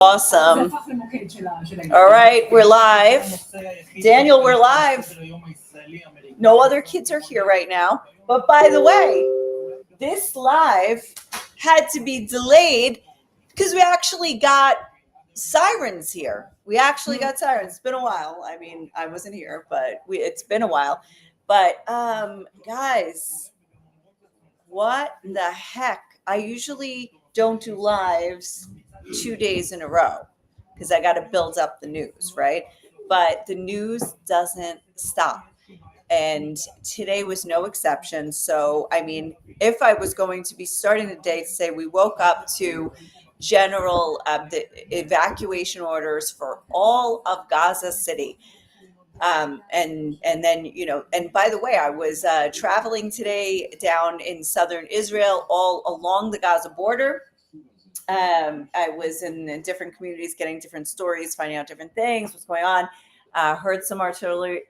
Awesome. All right, we're live. Daniel, we're live. No other kids are here right now. But by the way, this live had to be delayed because we actually got sirens here. It's been a while. I mean, I wasn't here, but it's been a while. But guys, what the heck? I usually don't do lives 2 days in a row because I got to build up the news, right? But the news doesn't stop. And today was no exception. So, I mean, if I was going to be starting the day to say we woke up to general the evacuation orders for all of Gaza City. And then, and by the way, I was traveling today down in southern Israel, all along the Gaza border. I was in different communities, getting different stories, finding out different things, what's going on. Heard some artillery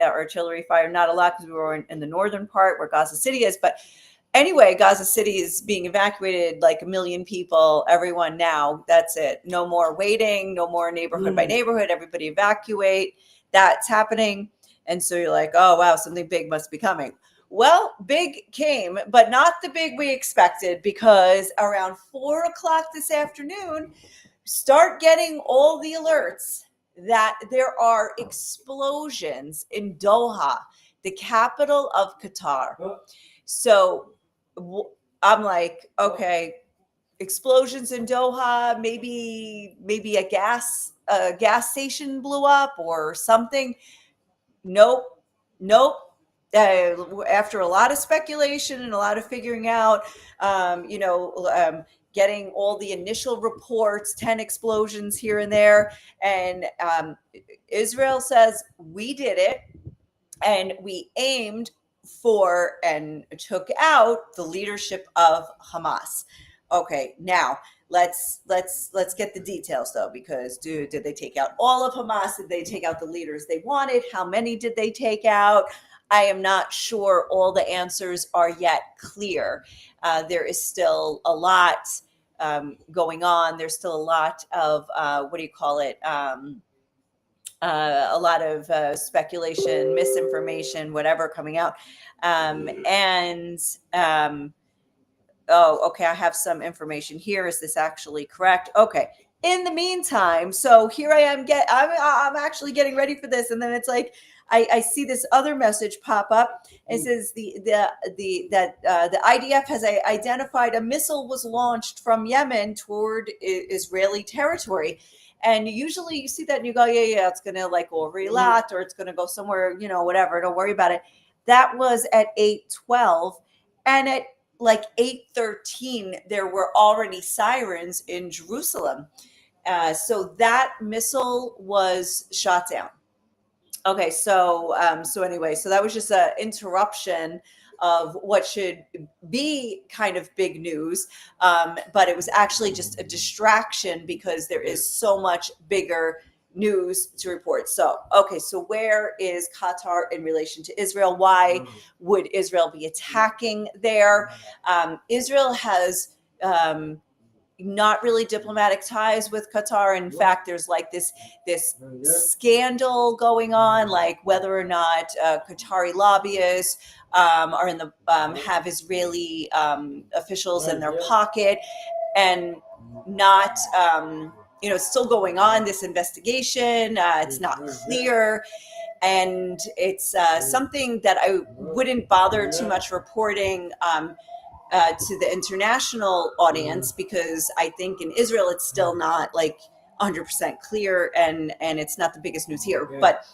fire, not a lot because we were in the northern part where Gaza City is. But anyway, Gaza City is being evacuated, like 1 million people, everyone now. That's it. No more waiting, no more neighborhood by neighborhood, everybody evacuate. That's happening. And so you're like, oh, wow, something big must be coming. Well, big came, but not the big we expected, because around 4 o'clock this afternoon, start getting all the alerts that there are explosions in Doha, the capital of Qatar. So I'm like, okay, explosions in Doha, maybe a gas station blew up or something. Nope. After a lot of speculation and a lot of figuring out, getting all the initial reports, 10 explosions here and there. And Israel says, we did it, and we aimed for and took out the leadership of Hamas. Okay, now let's get the details, though, because did they take out all of Hamas? Did they take out the leaders they wanted? How many did they take out? I am not sure all the answers are yet clear. There is still a lot going on. There's still a lot of a lot of speculation, misinformation, whatever coming out. Oh, okay, I have some information here. Is this actually correct? Okay. In the meantime, so here I am. I'm actually getting ready for this, and then it's like I see this other message pop up. It says the IDF has identified a missile was launched from Yemen toward Israeli territory. And usually you see that and you go, yeah, it's going to like go over Eilat, or it's going to go somewhere, whatever. Don't worry about it. That was at 8:12, and at like 8:13, there were already sirens in Jerusalem. So that missile was shot down. Okay, so anyway, so that was just an interruption of what should be kind of big news, but it was actually just a distraction because there is so much bigger news to report. So, okay, so where is Qatar in relation to Israel? Why would Israel be attacking there? Israel has not really diplomatic ties with Qatar. In fact, there's like this scandal going on, like whether or not Qatari lobbyists are in the have Israeli officials in their pocket, and not it's still going on, this investigation. It's not clear. And it's something that I wouldn't bother too much reporting to the international audience, because I think in Israel it's still not like 100% clear, and it's not the biggest news here. But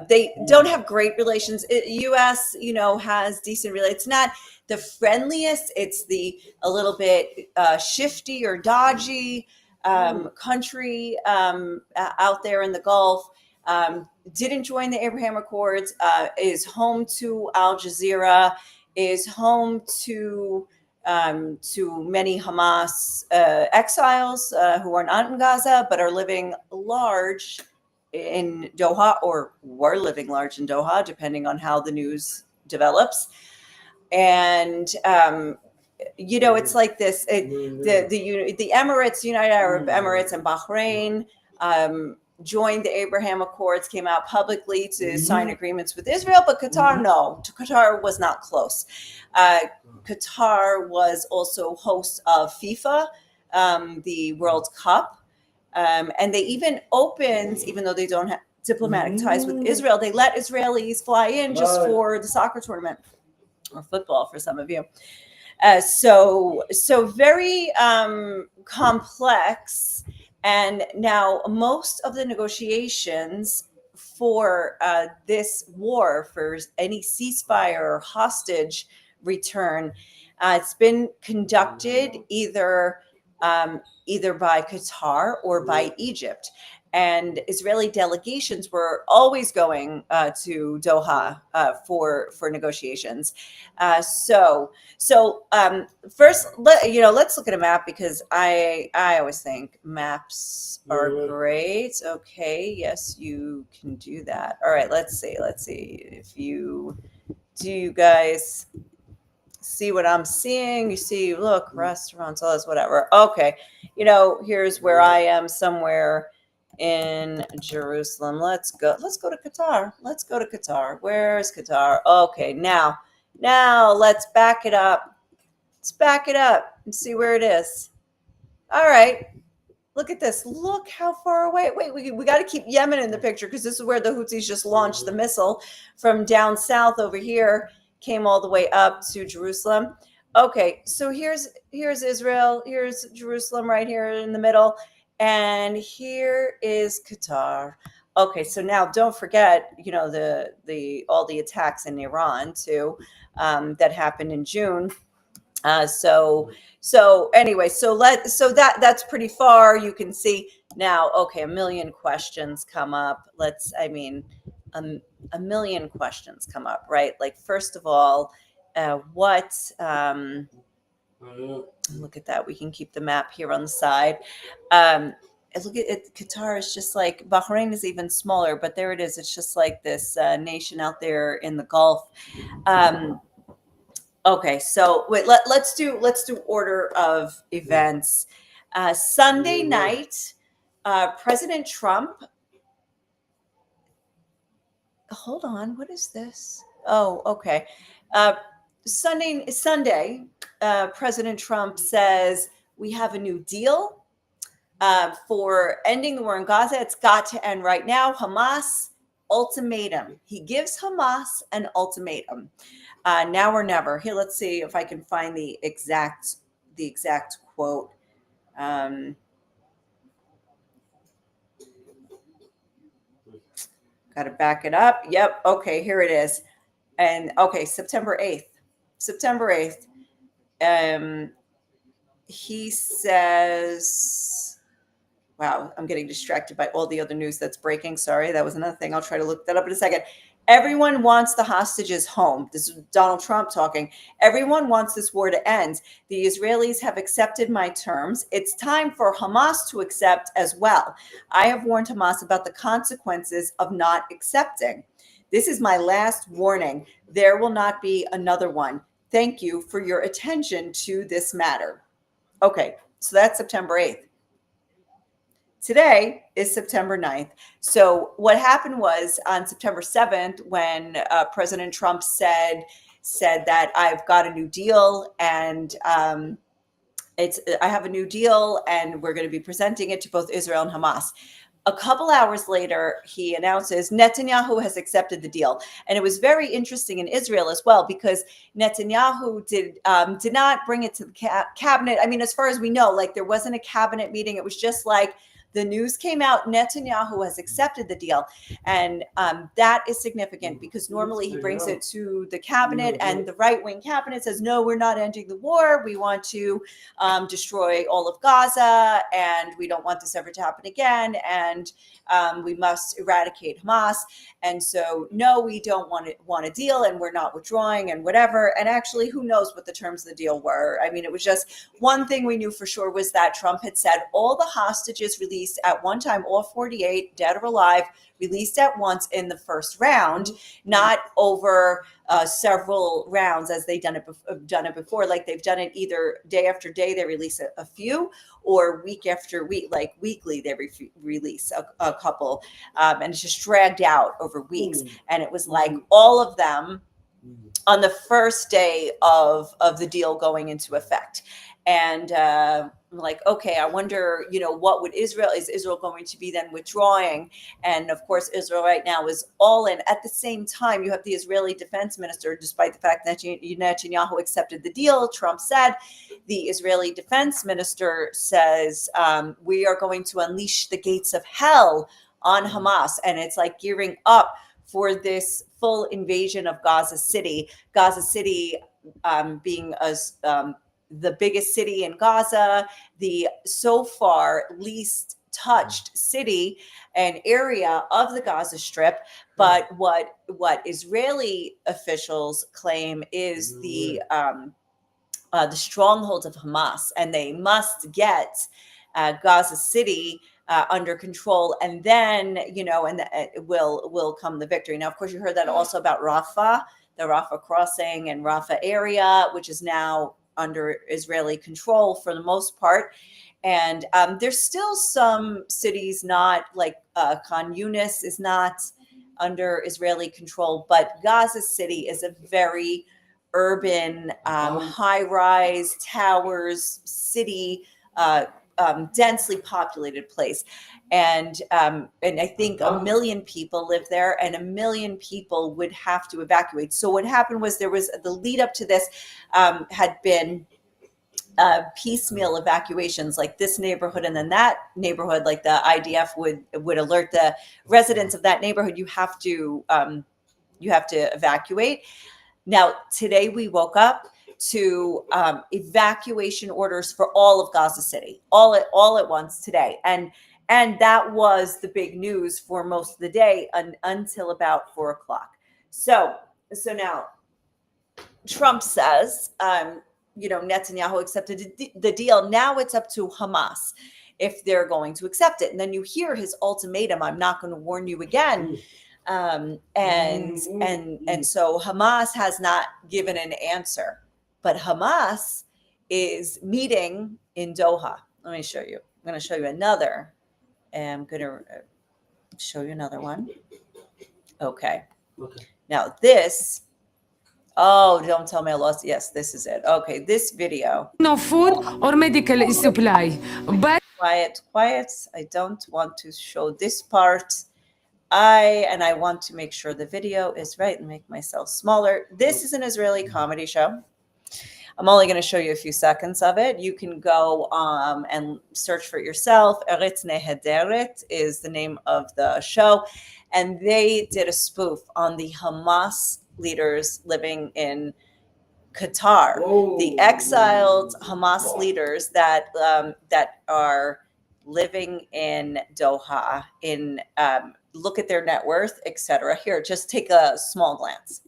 they don't have great relations. U.S. has decent relations. It's not the friendliest. It's a little bit shifty or dodgy country out there in the Gulf. Didn't join the Abraham Accords, is home to Al Jazeera, is home to many Hamas exiles who are not in Gaza but are living large in Doha, or were living large in Doha, depending on how the news develops. And it's like this. The Emirates, United Arab Emirates, and Bahrain joined the Abraham Accords, came out publicly to sign agreements with Israel, but Qatar, no. Qatar was not close. Qatar was also host of FIFA, the World Cup, and they even opened, even though they don't have diplomatic ties with Israel, they let Israelis fly in just for the soccer tournament, or football for some of you. So very complex. And now most of the negotiations for this war, for any ceasefire or hostage return, it's been conducted either by Qatar or by Egypt. And Israeli delegations were always going to Doha for negotiations. So first, let's look at a map, because I always think maps are great. Okay, yes, you can do that. All right, let's see if you guys see what I'm seeing. You see, look, restaurants, all this, whatever. Okay, here's where I am, somewhere in Jerusalem. Let's go to Qatar. Where's Qatar? Okay, now let's back it up. And see where it is. All right, look at this. Look how far away. Wait, we got to keep Yemen in the picture, because this is where the Houthis just launched the missile from down south over here, came all the way up to Jerusalem. Okay, so here's Israel, here's Jerusalem right here in the middle, and here is Qatar. Okay, so now don't forget, the all the attacks in Iran too, that happened in June. So that's pretty far. You can see now. Okay, a million questions come up. A million questions come up, right? Like, first of all, what? Look at that. We can keep the map here on the side. Look at it. Qatar is just like, Bahrain is even smaller, but there it is. It's just like this nation out there in the Gulf. Okay, so wait. Let's do order of events. Sunday night, President Trump. Hold on. What is this? Oh, okay. Sunday, President Trump says we have a new deal for ending the war in Gaza. It's got to end right now. Hamas ultimatum. He gives Hamas an ultimatum. Now or never. Here, let's see if I can find the exact quote. Got to back it up. Yep. Okay, here it is. And okay, September 8th. He says, wow, I'm getting distracted by all the other news that's breaking. Sorry, that was another thing. I'll try to look that up in a second. Everyone wants the hostages home. This is Donald Trump talking. Everyone wants this war to end. The Israelis have accepted my terms. It's time for Hamas to accept as well. I have warned Hamas about the consequences of not accepting. This is my last warning. There will not be another one. Thank you for your attention to this matter. Okay, so that's September 8th. Today is September 9th. So what happened was on September 7th, when President Trump said that I've got a new deal, and I have a new deal, and we're going to be presenting it to both Israel and Hamas. A couple hours later, he announces Netanyahu has accepted the deal. And it was very interesting in Israel as well, because Netanyahu did not bring it to the cabinet. I mean, as far as we know, like, there wasn't a cabinet meeting. It was just like, the news came out, Netanyahu has accepted the deal. And that is significant, because normally he brings it to the cabinet, and the right-wing cabinet says, no, we're not ending the war. We want to destroy all of Gaza, and we don't want this ever to happen again. And we must eradicate Hamas. And so, no, we don't want a deal, and we're not withdrawing, and whatever. And actually, who knows what the terms of the deal were? I mean, it was just one thing we knew for sure was that Trump had said all the hostages released released at one time, all 48, dead or alive, released at once in the first round, not over several rounds as they've done it before. Like they've done it either day after day, they release a few, or week after week, like weekly, they release a couple. And it's just dragged out over weeks. And it was like all of them on the first day of the deal going into effect. And I'm like, okay, I wonder, what would is Israel going to be then withdrawing? And of course, Israel right now is all in. At the same time, you have the Israeli defense minister, despite the fact that Netanyahu accepted the deal, Trump said, the Israeli defense minister says, we are going to unleash the gates of hell on Hamas. And it's like gearing up for this full invasion of Gaza City. Gaza City being the biggest city in Gaza, the so far least touched city and area of the Gaza Strip. But what Israeli officials claim is the stronghold of Hamas, and they must get Gaza City under control, and then will come the victory. Now, of course, you heard that also about Rafah, the Rafah crossing and Rafah area, which is now under Israeli control for the most part. And there's still some cities, not like Khan Yunis is not under Israeli control, but Gaza City is a very urban, high-rise towers city, densely populated place. And I think 1 million people live there, and 1 million people would have to evacuate. So what happened was there was the lead up to this had been piecemeal evacuations, like this neighborhood and then that neighborhood. Like the IDF would alert the residents of that neighborhood, you have to evacuate. Now, today we woke up to evacuation orders for all of Gaza City, all at once today. And that was the big news for most of the day until about 4 o'clock. So now Trump says, Netanyahu accepted the deal. Now it's up to Hamas if they're going to accept it. And then you hear his ultimatum, I'm not going to warn you again. And so Hamas has not given an answer, but Hamas is meeting in Doha. Let me show you. I'm going to show you another. I'm going to show you another one. Okay. Now this. Oh, don't tell me I lost. Yes, this is it. Okay, this video. No food or medical supply. But quiet. I don't want to show this part. I want to make sure the video is right and make myself smaller. This is an Israeli comedy show. I'm only going to show you a few seconds of it. You can go and search for it yourself. Eretz Nehederet is the name of the show. And they did a spoof on the Hamas leaders living in Qatar, the exiled Hamas leaders that are living in Doha. Look at their net worth, etc. Here, just take a small glance.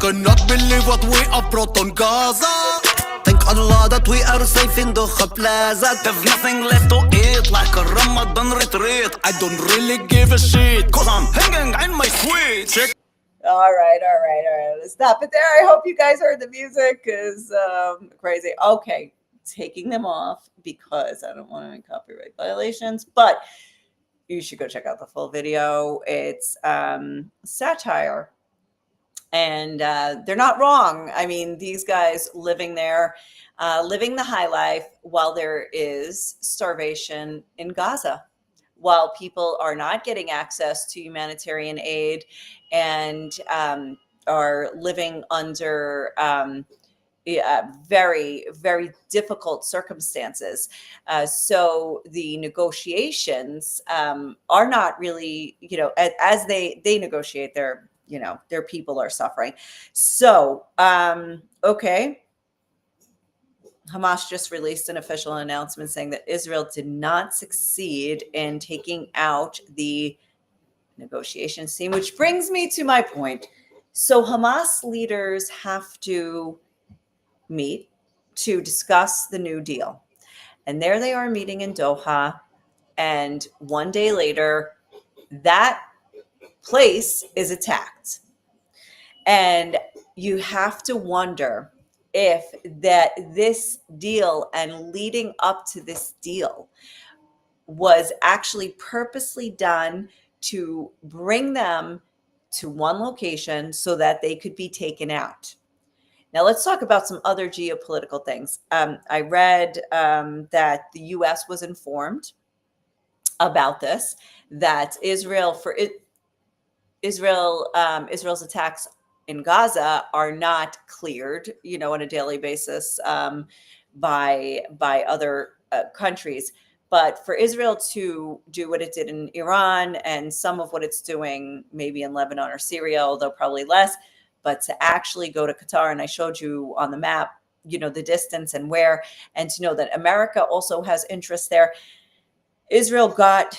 Cannot believe what we have brought on Gaza. Thank Allah that we are safe in Doha Plaza. There's nothing left to eat like a Ramadan retreat. I don't really give a shit, cause I'm hanging in my sweet. All right. Let's stop it there. I hope you guys heard the music, because crazy. Okay, taking them off because I don't want any copyright violations, but you should go check out the full video. It's satire. And they're not wrong. I mean, these guys living there, living the high life while there is starvation in Gaza, while people are not getting access to humanitarian aid and are living under very, very difficult circumstances. So the negotiations are not really, as they negotiate, their people are suffering. So, okay. Hamas just released an official announcement saying that Israel did not succeed in taking out the negotiations team, which brings me to my point. So Hamas leaders have to meet to discuss the new deal. And there they are meeting in Doha. And one day later, that place is attacked. And you have to wonder if that this deal and leading up to this deal was actually purposely done to bring them to one location so that they could be taken out. Now, let's talk about some other geopolitical things. I read that the U.S. was informed about this, that Israel's attacks in Gaza are not cleared, on a daily basis by other countries. But for Israel to do what it did in Iran and some of what it's doing maybe in Lebanon or Syria, although probably less, but to actually go to Qatar, and I showed you on the map, the distance and where, and to know that America also has interest there. Israel got,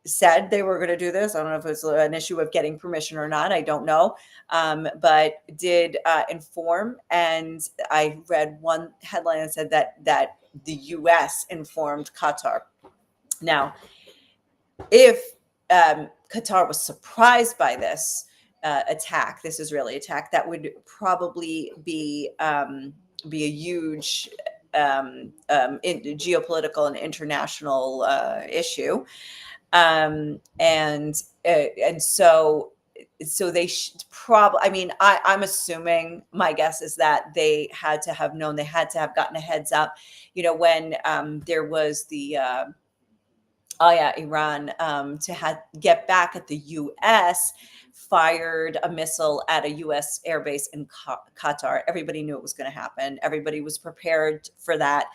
said they were going to do this. I don't know if it was an issue of getting permission or not. I don't know, but did inform. And I read one headline that said that the U.S. informed Qatar. Now, if Qatar was surprised by this this Israeli attack, that would probably be a huge geopolitical and international issue, and so they probably. I mean, I'm assuming, my guess is that they had to have known, they had to have gotten a heads up, when there was the Iran to get back at the U.S. fired a missile at a U.S. airbase in Qatar. Everybody knew it was going to happen. Everybody was prepared for that.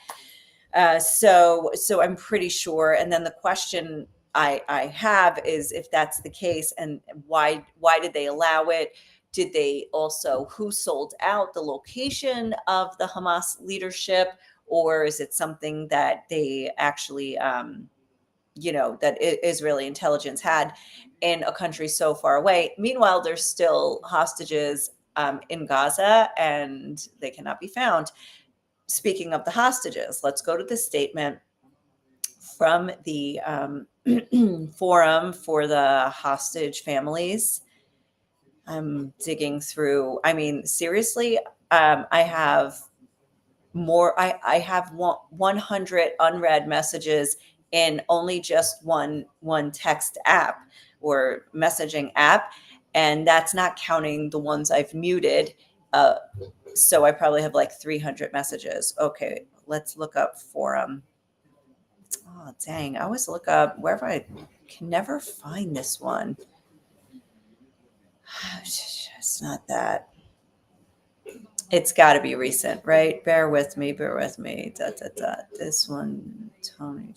So I'm pretty sure. And then the question I have is, if that's the case, and why did they allow it? Did they also, who sold out the location of the Hamas leadership, or is it something that they actually that Israeli intelligence had in a country so far away? Meanwhile, there's still hostages in Gaza, and they cannot be found. Speaking of the hostages, let's go to the statement from the Forum for the Hostage Families. I'm digging through. I mean, seriously, I have more. I have 100 unread messages in only just one text app or messaging app, and that's not counting the ones I've muted. So I probably have like 300 messages. Okay, let's look up Forum. Oh, dang. I always look up wherever. I can never find this one. It's not that. It's got to be recent, right? Bear with me. This one, Tony,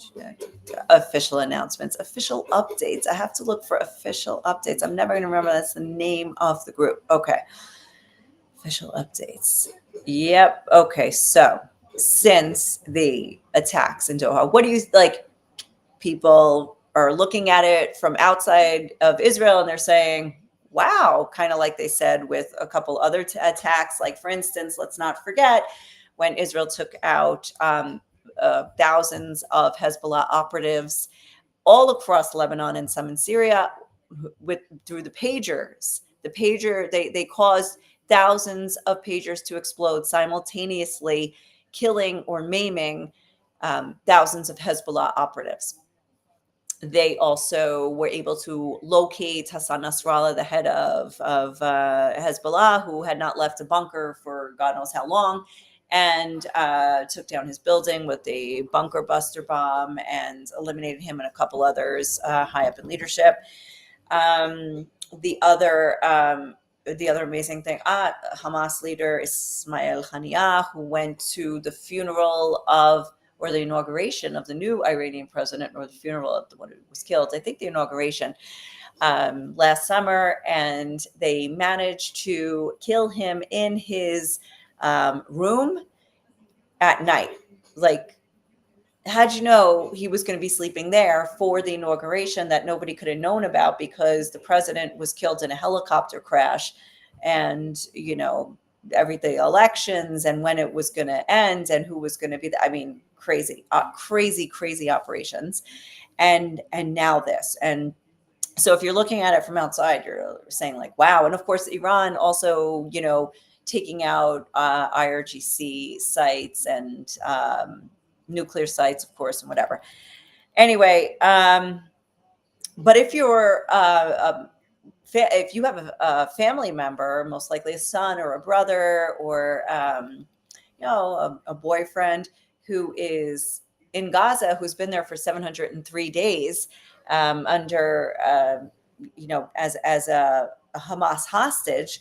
official announcements, official updates. I have to look for official updates. I'm never going to remember that's the name of the group. Okay. Official updates. Yep. Okay. So since the attacks in Doha, what do you like? People are looking at it from outside of Israel and they're saying, wow, kind of like they said with a couple other attacks. Like, for instance, let's not forget when Israel took out thousands of Hezbollah operatives all across Lebanon and some in Syria through the pagers. They caused thousands of pagers to explode simultaneously, killing or maiming thousands of Hezbollah operatives. They also were able to locate Hassan Nasrallah, the head of Hezbollah, who had not left a bunker for God knows how long, and took down his building with a bunker buster bomb and eliminated him and a couple others high up in leadership. The other amazing thing, Hamas leader Ismail Haniyeh, who went to the funeral or the inauguration of the new Iranian president, or the funeral of the one who was killed, I think the inauguration, last summer, and they managed to kill him in his room at night. Like, how'd you know he was going to be sleeping there for the inauguration that nobody could have known about because the president was killed in a helicopter crash, and everything, elections, and when it was going to end and who was going to be I mean, crazy operations, and now this. And so if you're looking at it from outside, you're saying like, wow. And of course, Iran also, taking out IRGC sites and nuclear sites, of course, and whatever. Anyway, but if you're if you have a family member, most likely a son or a brother or a boyfriend who is in Gaza, who's been there for 703 days under as a Hamas hostage,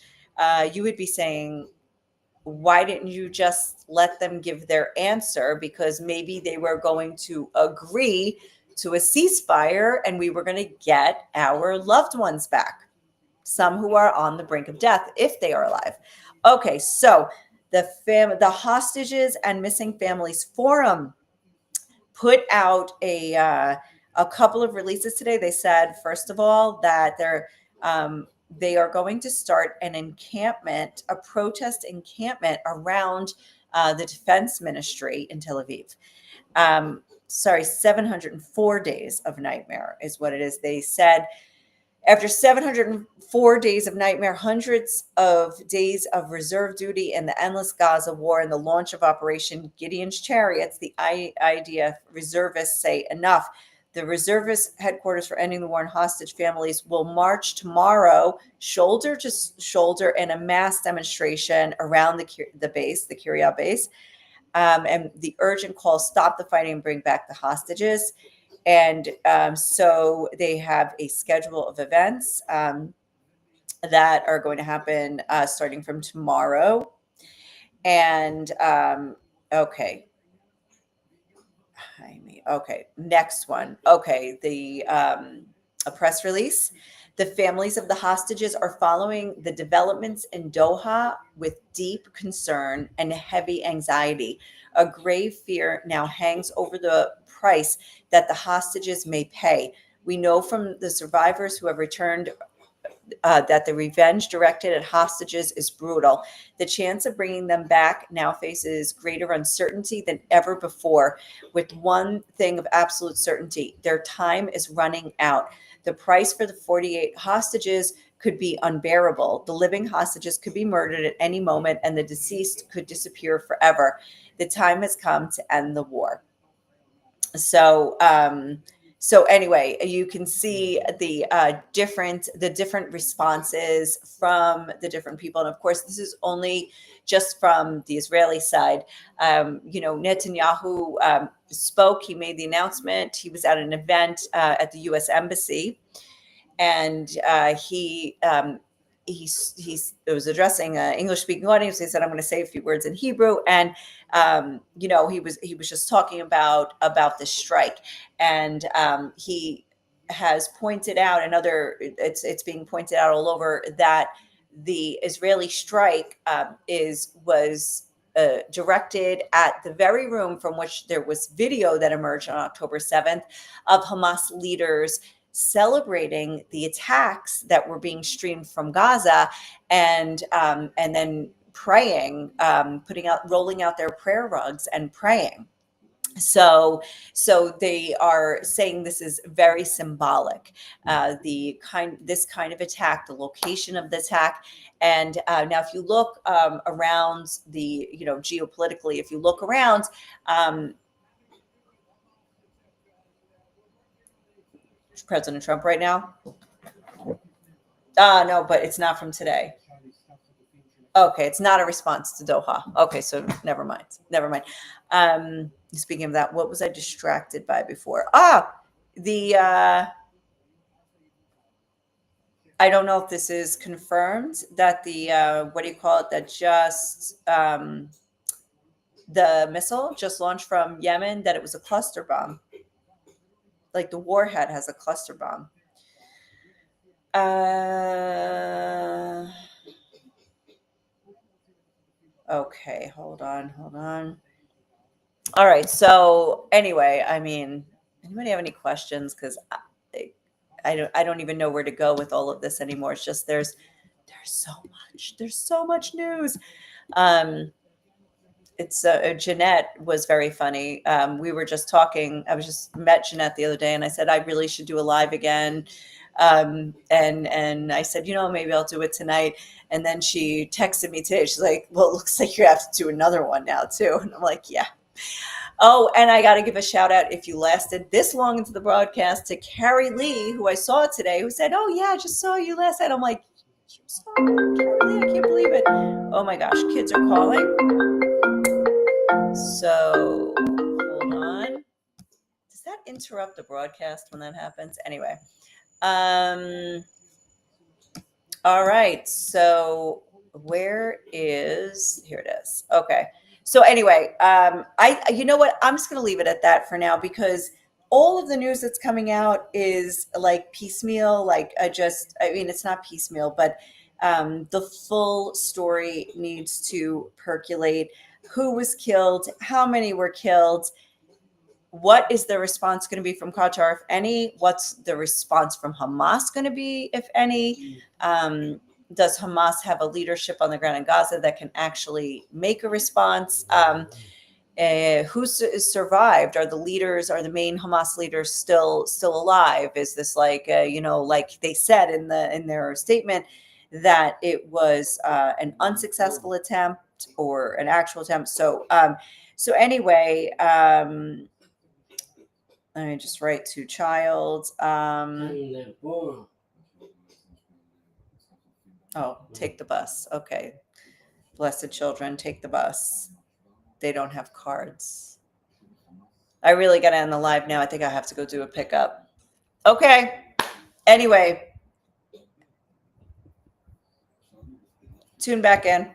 you would be saying, why didn't you just let them give their answer? Because maybe they were going to agree to a ceasefire and we were going to get our loved ones back, some who are on the brink of death, if they are alive. Okay, so the Hostages and Missing Families Forum put out a couple of releases today. They said, first of all, that they are going to start an encampment, a protest encampment around the defense ministry in Tel Aviv. 704 days of nightmare is what it is. They said after 704 days of nightmare, hundreds of days of reserve duty in the endless Gaza war, and the launch of Operation Gideon's Chariots, the IDF reservists say enough. The reservist headquarters for ending the war and hostage families will march tomorrow, shoulder to shoulder, in a mass demonstration around the base, the Kiryat base. And the urgent call, stop the fighting and bring back the hostages. And so they have a schedule of events that are going to happen starting from tomorrow. And okay. Okay, next one. Okay, a press release. The families of the hostages are following the developments in Doha with deep concern and heavy anxiety. A grave fear now hangs over the price that the hostages may pay. We know from the survivors who have returned that the revenge directed at hostages is brutal. The chance of bringing them back now faces greater uncertainty than ever before, with one thing of absolute certainty: their time is running out. The price for the 48 hostages could be unbearable. The living hostages could be murdered at any moment, and the deceased could disappear forever. The time has come to end the war. So anyway, you can see the different responses from the different people. And of course, this is only just from the Israeli side. Netanyahu spoke. He made the announcement. He was at an event at the U.S. Embassy, and he was addressing an English-speaking audience. He said, "I'm going to say a few words in Hebrew," and he was just talking about the strike, and he has pointed out it's being pointed out all over that the Israeli strike was directed at the very room from which there was video that emerged on October 7th of Hamas leaders celebrating the attacks that were being streamed from Gaza, and then praying, rolling out their prayer rugs and praying. So they are saying this is very symbolic. This kind of attack, the location of the attack, and now if you look around the geopolitically, if you look around. President Trump right now? No, but it's not from today. Okay, it's not a response to Doha. Okay, so never mind. Speaking of that, what was I distracted by before? I don't know if this is confirmed that the missile just launched from Yemen, that it was a cluster bomb. Like the warhead has a cluster bomb. Okay, hold on. All right. So anyway, I mean, anybody have any questions? Because I don't even know where to go with all of this anymore. It's just there's so much news. It's Jeanette was very funny. We were just talking. I was just met Jeanette the other day, and I said I really should do a live again. And I said, maybe I'll do it tonight. And then she texted me today. She's like, "Well, it looks like you have to do another one now too." And I'm like, "Yeah." Oh, and I got to give a shout out if you lasted this long into the broadcast to Carrie Lee, who I saw today, who said, "Oh yeah, I just saw you last night." I'm like, "You saw me, Carrie Lee? I can't believe it." Oh my gosh, kids are calling. So hold on. Does that interrupt the broadcast when that happens? Anyway. All right. So here it is. Okay. So anyway, you know what? I'm just going to leave it at that for now because all of the news that's coming out is like piecemeal. It's not piecemeal, but the full story needs to percolate. Who was killed? How many were killed? What is the response going to be from Qatar, if any? What's the response from Hamas going to be, if any? Does Hamas have a leadership on the ground in Gaza that can actually make a response? Who survived? Are the main Hamas leaders still alive? Is this like they said in their statement that it was an unsuccessful attempt or an actual attempt? So anyway, let me just write to child. Take the bus. Okay. Blessed children, take the bus. They don't have cards. I really got to end the live now. I think I have to go do a pickup. Okay. Anyway, tune back in.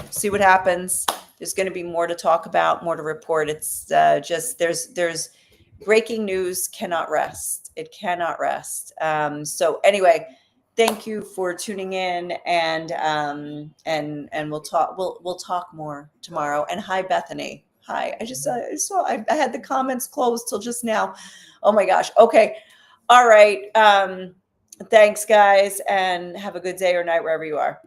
See what happens. There's going to be more to talk about, more to report. It's just there's breaking news cannot rest. It cannot rest. So anyway, thank you for tuning in, and we'll talk. We'll talk more tomorrow. And hi, Bethany. Hi. I had the comments closed till just now. Oh my gosh. Okay. All right. Thanks, guys, and have a good day or night wherever you are.